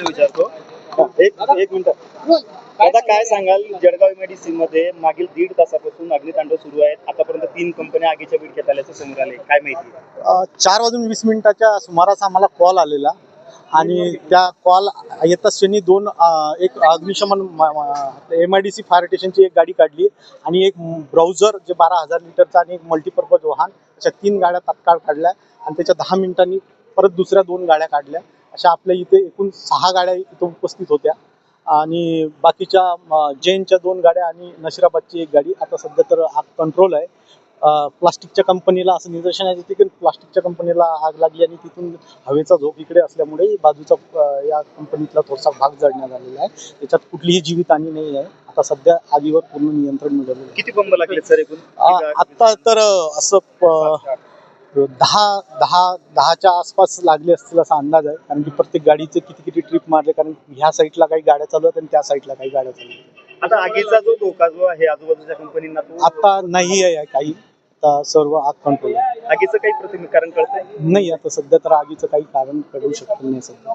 विचारतो एक मिनिट आता काय सांगाल, जळगाव एमआयडीसी मध्ये मागील 1.5 तासापासून अग्नितांडव सुरू आहे. आतापर्यंत 3 कंपन्या आगीच्या विळख्यात आल्याचं समोर आले, काय माहिती? 4:20 सुमारास आम्हाला कॉल आलेला आणि त्या कॉल येता क्षणी एक अग्निशमन एमआयडीसी फायर स्टेशनची एक गाडी काढली आणि एक ब्राउझर जे 12,000 लिटरचा आणि एक मल्टीपर्पज वाहन, अशा 3 गाड्या तात्काळ काढल्या आणि त्याच्या 10 मिनिटांनी परत दुसऱ्या 2 गाड्या काढल्या. अशा आपल्या इथे एकूण 6 गाड्या इथे उपस्थित होत्या आणि बाकीच्या जैनच्या 2 गाड्या आणि नशिराबादची एक गाडी. आता सध्या तर आग कंट्रोल आहे. प्लास्टिकच्या कंपनीला असं निदर्शन आहे की प्लास्टिकच्या कंपनीला आग लागली आणि तिथून हवेचा झोक इकडे असल्यामुळे बाजूचा या कंपनीतला थोडासा भाग जळण्यात आलेला आहे. त्याच्यात कुठलीही जीवितहानी नाही आहे. आता सध्या आगीवर पूर्ण नियंत्रण मिळवलेलं आहे. किती बंब लागले सर एकूण? आता तर असं 10च्या आसपास लागले असतील असा अंदाज आहे, कारण की प्रत्येक गाडीचे किती ट्रिप मारले, कारण ह्या साईडला काही गाड्या चालू आहेत आणि त्या साईडला काही गाड्या चालू आहेत. आता आगीचा जो धोका जो आहे आजूबाजूच्या कंपनींना तो आता नाही आहे काही. आता सर्व आग कंट्रोल आहे. आगीचं काही प्राथमिक कारण कळतंय? नाही, आता सध्या तर आगीचं काही कारण कळू शकत नाही सध्या.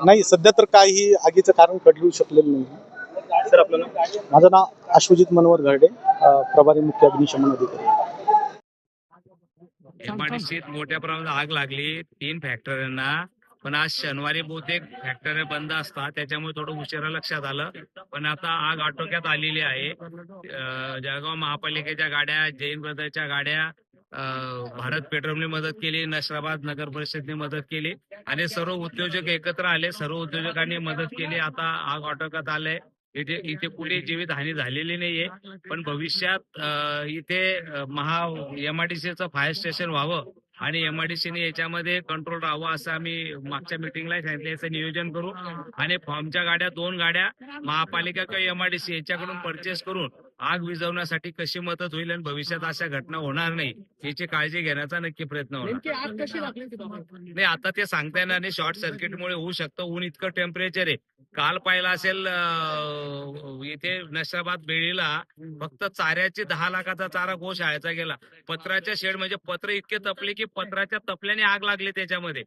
नाही, सध्या तर काही आगीचं कारण कळू शकलेलं नाही. सर आपलं नाव? माझं नाव अश्वजित मनोहर घरडे, प्रभारी मुख्य अग्निशमन अधिकारी. एमआयडीसीत मोठ्या प्रमाणात आग लागली 3 फॅक्टरींना, पण आज शनिवारी बहुतेक फॅक्टऱ्या बंद असतात, त्याच्यामुळे थोडं उशिरा लक्षात आलं. पण आता आग आटोक्यात आलेली आहे. जळगाव महापालिकेच्या गाड्या, जैन ब्रदरच्या गाड्या, भारत पेट्रोलने मदत केली, नशिराबाद नगर परिषदेने मदत केली आणि सर्व उद्योजक एकत्र आले. सर्व उद्योजकांनी मदत केली. आता आग आटोक्यात आले. इथे कुठे जीवित हानी झालेली नाहीये, पण भविष्यात इथे एमआयडीसीचं फायर स्टेशन व्हावं आणि एमआयडीसीने याच्यामध्ये कंट्रोल राहावं असं आम्ही मागच्या मिटिंगला सांगितलं. याचं नियोजन करू आणि फॉर्मच्या गाड्या 2 गाड्या महापालिका किंवा एमआयडीसी याच्याकडून परचेस करून आग विझवण्यासाठी कशी मदत होईल आणि भविष्यात अशा घटना होणार नाही याची काळजी घेण्याचा नक्की प्रयत्न होणार. आग कशी लागली? नाही, आता ते सांगता येणार नाही. शॉर्ट सर्किटमुळे होऊ शकतं. ऊन इतकं टेम्परेचर आहे. काल पाहिलं असेल इथे नशिराबाद बेळीला फक्त चाऱ्याची 10 लाखाचा चारा गोश शाळेचा गेला. पत्राच्या शेड म्हणजे पत्र इतके तपले की पत्राच्या तपल्याने आग लागली त्याच्यामध्ये.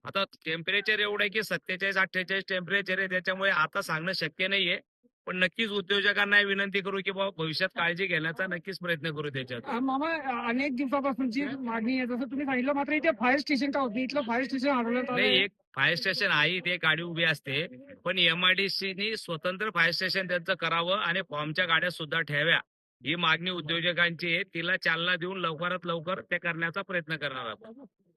आता टेम्परेचर एवढं आहे की 47-48 टेम्परेचर आहे, त्याच्यामुळे आता सांगणं शक्य नाहीये. पण नक्कीच उद्योजकांना विनंती करू की बाबा भविष्यात काळजी घेण्याचा नक्कीच प्रयत्न करू त्याच्यात. मामा, अनेक दिवसापासूनची मागणी आहे जसं तुम्ही सांगितलं, मात्र इथे फायर स्टेशन का होत नाही? इथलं फायर स्टेशन हरवण्यात नाही, आलं. एक फायर स्टेशन आहे, इथे एक गाडी उभी असते, पण एमआयडीसीनी स्वतंत्र फायर स्टेशन त्यांचं करावं आणि फॉर्मच्या गाड्या सुद्धा ठेव्या. ही मागणी उद्योजकांची आहे. तिला चालना देऊन लवकरात लवकर ते करण्याचा प्रयत्न करणार आहोत.